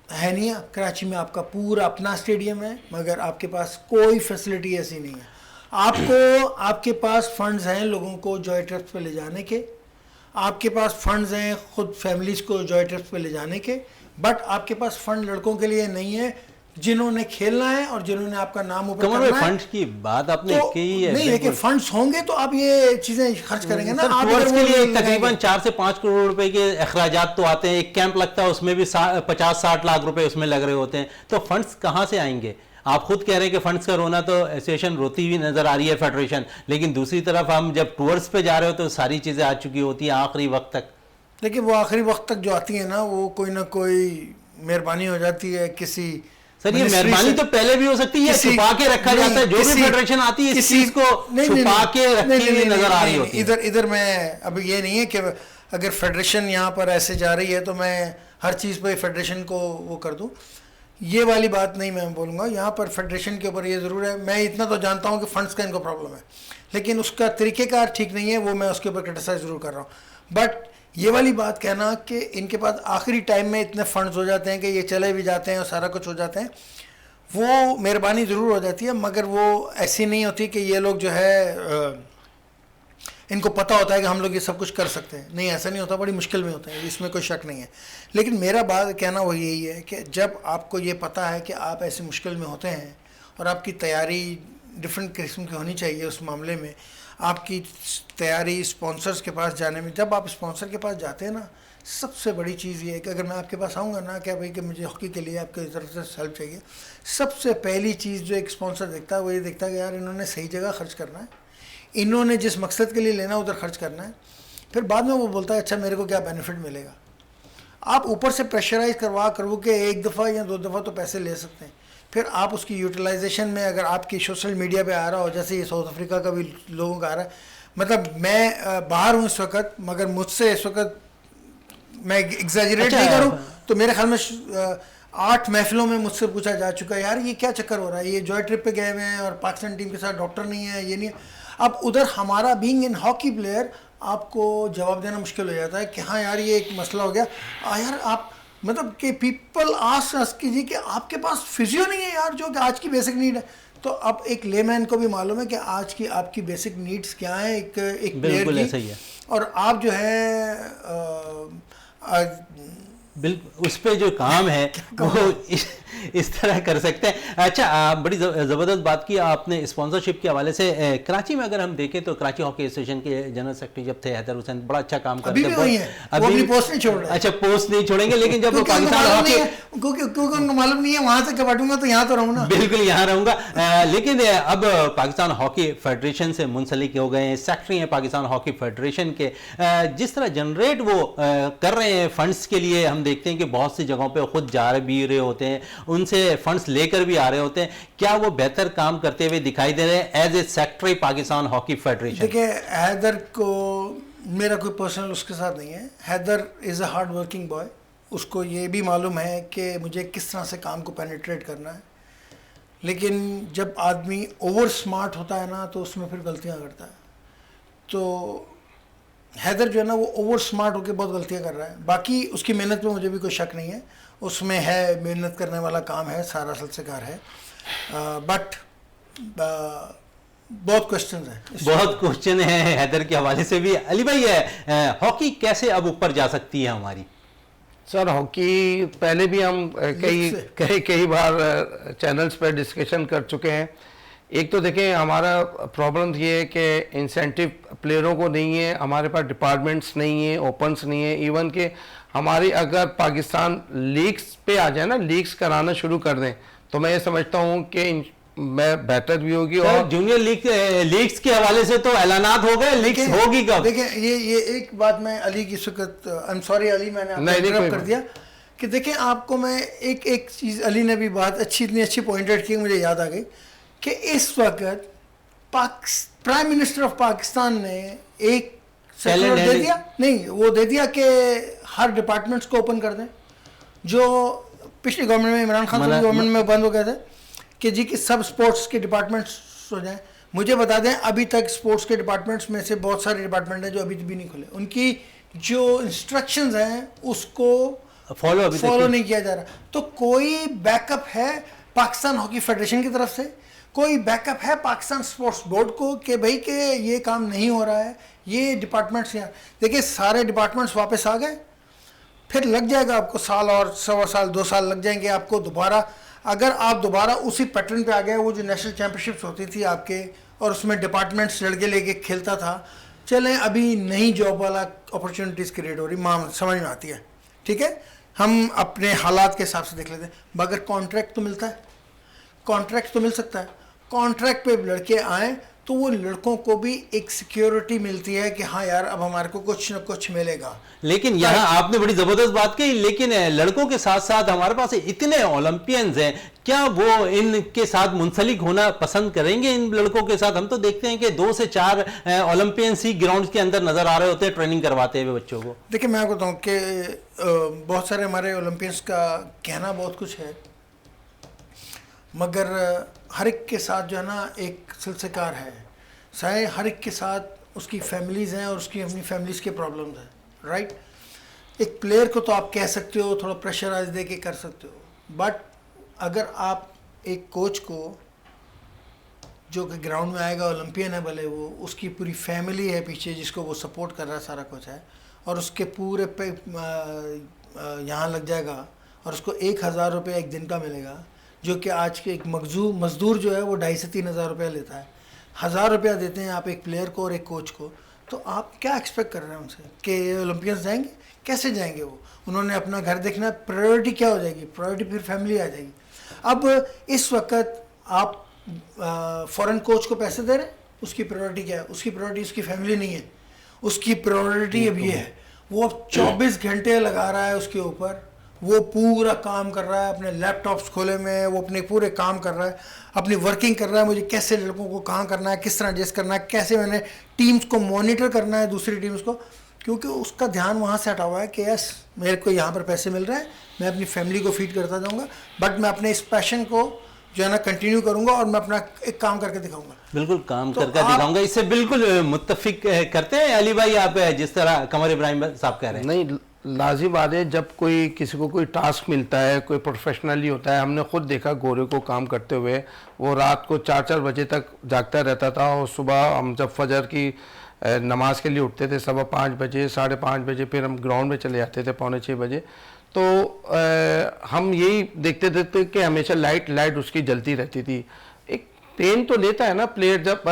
है नहीं, कराची में आपका पूरा अपना स्टेडियम है, मगर आपके पास कोई फैसिलिटी ऐसी नहीं है। आपके पास फंड्स हैं लोगों को जॉय ट्रिप्स पे ले जाने के, आपके पास फंड्स हैं खुद फैमिलीज को जॉय ट्रिप्स पे ले जाने के, बट आपके पास फंड लड़कों के लिए नहीं है जिन्होंने खेलना है और जिन्होंने आपका नाम ऊपर करना है। फंड्स की बात आपने तो की है, नहीं है कि फंड्स होंगे तो आप ये चीजें खर्च करेंगे ना। आप टूर्स के लिए तकरीबन 4 से 5 करोड़ रुपए के अखराजात तो आते हैं। एक कैंप लगता है उसमें भी 50-60 लाख रुपए उसमें लग रहे होते हैं, तो फंड्स कहाँ से आएंगे? आप खुद कह रहे हैं कि फंड्स का रोना, तो एसोसिएशन रोती हुई नजर आ रही है फेडरेशन, लेकिन दूसरी तरफ हम जब टूर्स पे जा रहे हो तो सारी चीजें आ चुकी होती हैं आखिरी वक्त तक। लेकिन वो आखिरी वक्त तक जो आती है ना, वो कोई ना कोई मेहरबानी हो जाती है किसी। सर ये मेहरबानी तो पहले भी हो सकती है, छुपा के रखा जाता है। जो भी फेडरेशन आती है इस चीज को छुपा के रखी हुई नजर आ रही होती है। इधर मैं अब ये नहीं है कि अगर फेडरेशन यहाँ पर ऐसे जा रही है तो मैं हर चीज़ पे फेडरेशन को वो कर दूँ, ये वाली बात नहीं मैं बोलूँगा। यहाँ पर फेडरेशन के ऊपर ये ज़रूर है, मैं इतना तो जानता हूँ कि फ़ंड्स का इनको प्रॉब्लम है, लेकिन उसका तरीक़ेकार ठीक नहीं है, वो मैं उसके ऊपर क्रिटिसाइज ज़रूर कर रहा हूँ। बट ये वाली बात कहना कि इनके पास आखिरी टाइम में इतने फंड्स हो जाते हैं कि ये चले भी जाते हैं और सारा कुछ हो जाते हैं, वो मेहरबानी ज़रूर हो जाती है, मगर वो ऐसी नहीं होती कि ये लोग जो है इनको पता होता है कि हम लोग ये सब कुछ कर सकते हैं। नहीं, ऐसा नहीं होता, बड़ी मुश्किल में होता है, इसमें कोई शक नहीं है। लेकिन मेरा बात कहना वो यही है कि जब आपको ये पता है कि आप ऐसी मुश्किल में होते हैं और आपकी तैयारी डिफरेंट किस्म की होनी चाहिए, उस मामले में आपकी तैयारी स्पॉन्सर्स के पास जाने में, जब आप स्पॉन्सर के पास जाते हैं ना, सबसे बड़ी चीज़ ये है कि अगर मैं आपके पास आऊँगा ना क्या भाई कि मुझे हॉकी के लिए आपकी तरफ से हेल्प चाहिए, सबसे पहली चीज़ जो एक स्पॉन्सर देखता है वो ये देखता है कि यार इन्होंने सही जगह खर्च करना है, इन्होंने जिस मकसद के लिए लेना उधर खर्च करना है। फिर बाद में वो बोलता है अच्छा मेरे को क्या बेनिफिट मिलेगा। आप ऊपर से प्रेशराइज करवा के एक दफ़ा या 2 दफ़ा तो पैसे ले सकते हैं, फिर आप उसकी यूटिलाइजेशन में अगर आपकी सोशल मीडिया पे आ रहा हो, जैसे ये साउथ अफ्रीका का भी लोगों का आ रहा है, मतलब मैं बाहर हूँ इस वक्त, मगर मुझसे इस वक्त मैं एग्जैजरेट नहीं करूँ तो मेरे ख्याल में 8 महफिलों में मुझसे पूछा जा चुका है यार ये क्या चक्कर हो रहा है, ये जॉय ट्रिप पे गए हुए हैं और पाकिस्तान टीम के साथ डॉक्टर नहीं है, ये नहीं है। अब उधर हमारा बीइंग इन हॉकी प्लेयर आपको जवाब देना मुश्किल हो जाता है कि हाँ यार ये एक मसला हो गया। यार आप मतलब कि पीपल आस्क कीजिए कि आपके पास फिजियो नहीं है यार, जो कि आज की बेसिक नीड है। तो अब एक लेमैन को भी मालूम है कि आज की आपकी बेसिक नीड्स क्या है एक प्लेयर की, और आप जो है बिल्कुल उस पे जो काम है वो इस तरह कर सकते हैं। अच्छा, बड़ी ज़बरदस्त बात की आपने स्पॉन्सरशिप के हवाले से। कराची में अगर हम देखें तो कराची हॉकी एसोसिएशन के जनरल सेक्रेटरी जब थे हैदर हुसैन, बड़ा अच्छा काम करते थे। अभी पोस्ट नहीं छोड़ रहे। अच्छा, पोस्ट नहीं छोड़ेंगे, लेकिन जब पाकिस्तान हॉकी, क्योंकि उनको मालूम नहीं है वहां से कब हटूंगा तो यहाँ तो रहूंगा, बिल्कुल यहाँ रहूंगा। लेकिन अब पाकिस्तान हॉकी फेडरेशन से मुंसलिक हो गए हैं, सेक्रेटरी हैं पाकिस्तान हॉकी फेडरेशन के। जिस तरह जनरेट वो कर रहे हैं फंड्स के लिए, हम देखते हैं कि बहुत सी जगहों पे खुद जा भी रहे होते हैं, उनसे फंड्स लेकर भी आ रहे होते हैं। क्या वो बेहतर काम करते हुए दिखाई दे रहे हैं as a secretary Pakistan hockey federation? देखिए, हैदर को मेरा कोई पर्सनल उसके साथ नहीं है। Haider is a hard working boy, उसको ये भी मालूम है कि मुझे किस तरह से काम को पेनिट्रेट करना है, लेकिन जब आदमी ओवर स्मार्ट होता है ना तो उसमें फिर गलतियाँ करता है। तो हैदर जो है ना वो ओवर स्मार्ट होकर बहुत गलतियाँ कर रहा है। बाकी उसकी मेहनत में मुझे भी कोई शक नहीं है, उसमें है, मेहनत करने वाला काम है, सारा सिलसिलेकार है। बट बहुत क्वेश्चन हैं, बहुत क्वेश्चन है हैदर के हवाले से भी। अली भाई, हॉकी कैसे अब ऊपर जा सकती है हमारी? सर, हॉकी पहले भी हम कई बार चैनल्स पर डिस्कशन कर चुके हैं एक तो देखें हमारा प्रॉब्लम ये है कि इंसेंटिव प्लेयरों को नहीं है, हमारे पास डिपार्टमेंट्स नहीं है, ओपन्स नहीं है। इवन कि हमारी अगर पाकिस्तान लीग्स पे आ जाए ना, लीग्स कराना शुरू कर दें, तो मैं ये समझता हूँ कि मैं बेहतर भी होगी। और जूनियर लीग्स के हवाले से तो ऐलानात हो गए, लीग्स होगी कब? देखिए ये एक बात मैं अली की सुकत, आई एम सॉरी अली, मैंने आपको इंटरप्ट कर दिया कि देखें आपको मैं एक चीज़, अली ने भी बात अच्छी, इतनी अच्छी पॉइंट आउट की, मुझे याद आ गई कि इस वक्त प्राइम मिनिस्टर ऑफ पाकिस्तान ने एक सर्कुलर दे दिया, नहीं वो दे दिया कि हर डिपार्टमेंट्स को ओपन कर दें, जो पिछली गवर्नमेंट में इमरान खान की गवर्नमेंट में बंद हो गए थे कि जी कि सब स्पोर्ट्स के डिपार्टमेंट्स हो जाएं। मुझे बता दें अभी तक स्पोर्ट्स के डिपार्टमेंट्स में से बहुत सारे डिपार्टमेंट हैं जो अभी भी नहीं खुले, उनकी जो इंस्ट्रक्शंस हैं उसको फॉलो नहीं किया जा रहा। तो कोई बैकअप है पाकिस्तान हॉकी फेडरेशन की तरफ से, कोई बैकअप है पाकिस्तान स्पोर्ट्स बोर्ड को कि भाई कि ये काम नहीं हो रहा है, ये डिपार्टमेंट्स यहाँ देखिए सारे डिपार्टमेंट्स वापस आ गए, फिर लग जाएगा आपको साल और 1.25 साल 2 साल लग जाएंगे आपको दोबारा। अगर आप दोबारा उसी पैटर्न पे आ गए, वो जो नेशनल चैंपियनशिप्स होती थी आपके और उसमें डिपार्टमेंट्स लड़के लेके खेलता था, चलें अभी नई जॉब वाला अपॉर्चुनिटीज़ क्रिएट हो रही, समझ में आती है, ठीक है, हम अपने हालात के हिसाब से देख लेते हैं। मगर कॉन्ट्रैक्ट तो मिलता है, कॉन्ट्रैक्ट तो मिल सकता है, कॉन्ट्रैक्ट पे लड़के आएँ तो वो लड़कों को भी एक सिक्योरिटी मिलती है कि हाँ यार अब हमारे को कुछ न कुछ मिलेगा। लेकिन यहाँ आपने बड़ी जबरदस्त बात कही, लेकिन लड़कों के साथ साथ हमारे पास इतने ओलंपियंस हैं, क्या वो इनके साथ मुंसलिक होना पसंद करेंगे? इन लड़कों के साथ हम तो देखते हैं कि 2 से 4 ओलंपियंस ही ग्राउंड के अंदर नजर आ रहे होते हैं ट्रेनिंग करवाते हुए बच्चों को। देखिए मैं आपको बताऊँ कि बहुत सारे हमारे ओलंपियंस का कहना बहुत कुछ है, मगर हर एक के साथ जो है ना एक सिलसिलेकार है, चाहे हर एक के साथ उसकी फैमिलीज़ हैं और उसकी अपनी फैमिलीज़ के प्रॉब्लम्स हैं, राइट। एक प्लेयर को तो आप कह सकते हो, थोड़ा प्रेशराइज दे के कर सकते हो, बट अगर आप एक कोच को जो कि ग्राउंड में आएगा, ओलंपियन है भले वो, उसकी पूरी फैमिली है पीछे जिसको वो सपोर्ट कर रहा है, सारा कुछ है, और उसके पूरे पे यहाँ लग जाएगा और उसको 1000 रुपये एक दिन का मिलेगा, जो कि आज के एक मजदूर जो है वो 2500 से 3000 रुपया लेता है। 1000 रुपया देते हैं आप एक प्लेयर को और एक कोच को, तो आप क्या एक्सपेक्ट कर रहे हैं उनसे कि ओलंपियंस जाएंगे? कैसे जाएंगे वो? उन्होंने अपना घर देखना है, प्रायोरिटी क्या हो जाएगी? प्रायोरिटी फिर फैमिली आ जाएगी। अब इस वक्त आप फॉरेन कोच को पैसे दे रहे हैं, उसकी प्रायोरिटी क्या है? उसकी प्रायोरिटी उसकी फैमिली नहीं है, उसकी प्रायोरिटी अब ये है, वो अब 24 घंटे लगा रहा है उसके ऊपर, वो पूरा काम कर रहा है, अपने लैपटॉप्स खोले में वो अपने पूरे काम कर रहा है, अपनी वर्किंग कर रहा है, मुझे कैसे लड़कों को कहाँ करना है, किस तरह एडजस्ट करना है, कैसे मैंने टीम्स को मॉनिटर करना है दूसरी टीम्स को, क्योंकि उसका ध्यान वहाँ से हटा हुआ है कि यस मेरे को यहाँ पर पैसे मिल रहे हैं, मैं अपनी फैमिली को फीड करता जाऊँगा, बट मैं अपने इस पैशन को जो है ना कंटिन्यू करूँगा और मैं अपना एक काम करके दिखाऊँगा। बिल्कुल काम तो करके दिखाऊंगा, इससे बिल्कुल मुत्तफिक करते हैं अली भाई आप, जिस तरह कमर इब्राहिम साहब कह रहे हैं। नहीं, लाजिम बात है, जब कोई किसी को कोई टास्क मिलता है, कोई प्रोफेशनली होता है, हमने खुद देखा गोरे को काम करते हुए, वो रात को 4-4 बजे तक जागता रहता था और सुबह हम जब फजर की नमाज के लिए उठते थे 5:15 बजे, 5:30 बजे, फिर हम ग्राउंड में चले जाते थे 5:45 बजे, तो हम यही देखते थे कि हमेशा लाइट उसकी जलती रहती थी। एक पेन तो लेता है ना प्लेयर, जब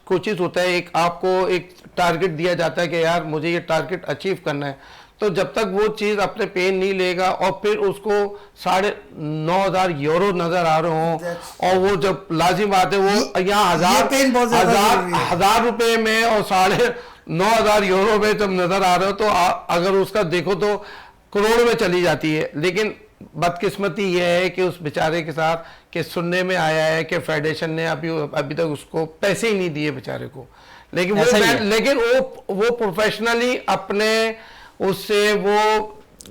कोचेस होता है, एक आपको एक टारगेट दिया जाता है कि यार मुझे ये टारगेट अचीव करना है, तो जब तक वो चीज़ अपने पेन नहीं लेगा और फिर उसको 9,500 यूरो नज़र आ रहे हों, और वो जब लाजिम बात है वो यहाँ 1000 रुपये में और 9,500 यूरो में जब नज़र आ रहे हो, तो अगर उसका देखो तो करोड़ में चली जाती है। लेकिन बदकिस्मती ये है कि उस बेचारे के साथ कि सुनने में आया है कि फेडरेशन ने अभी तक उसको पैसे ही नहीं दिए बेचारे को, लेकिन वो प्रोफेशनली अपने उससे वो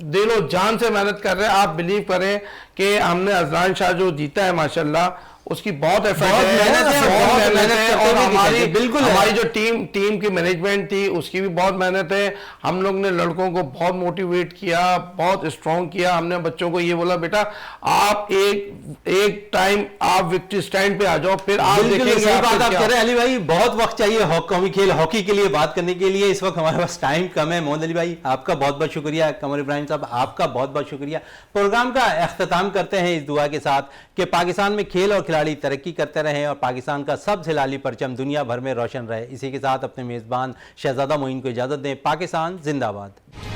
दिलो जान से मेहनत कर रहे हैं। आप बिलीव करें कि हमने अजलान शाह जो जीता है माशाल्लाह, उसकी बहुत एफर्ट है और हमारी जो टीम की मैनेजमेंट थी उसकी भी बहुत मेहनत है। हम लोग ने लड़कों को बहुत मोटिवेट किया, बहुत स्ट्रॉन्ग किया। हमने बच्चों को ये बोला बेटा आप एक टाइम आप विक्ट्री स्टैंड पे आ जाओ, फिर आप देखेंगे। सही बात आप कह रहे हैं अली भाई, बहुत वक्त चाहिए हॉकी के लिए बात करने के लिए, इस वक्त हमारे पास टाइम कम है। मोहम्मद अली भाई आपका बहुत बहुत शुक्रिया, कमर इब्राहिम साहब आपका बहुत बहुत शुक्रिया। प्रोग्राम का अख्ताम फराहम करते हैं इस दुआ के साथ कि पाकिस्तान में खेल और खिलाड़ी तरक्की करते रहें और पाकिस्तान का सबसे लाली परचम दुनिया भर में रोशन रहे। इसी के साथ अपने मेज़बान शहजादा मोइन को इजाज़त दें। पाकिस्तान जिंदाबाद।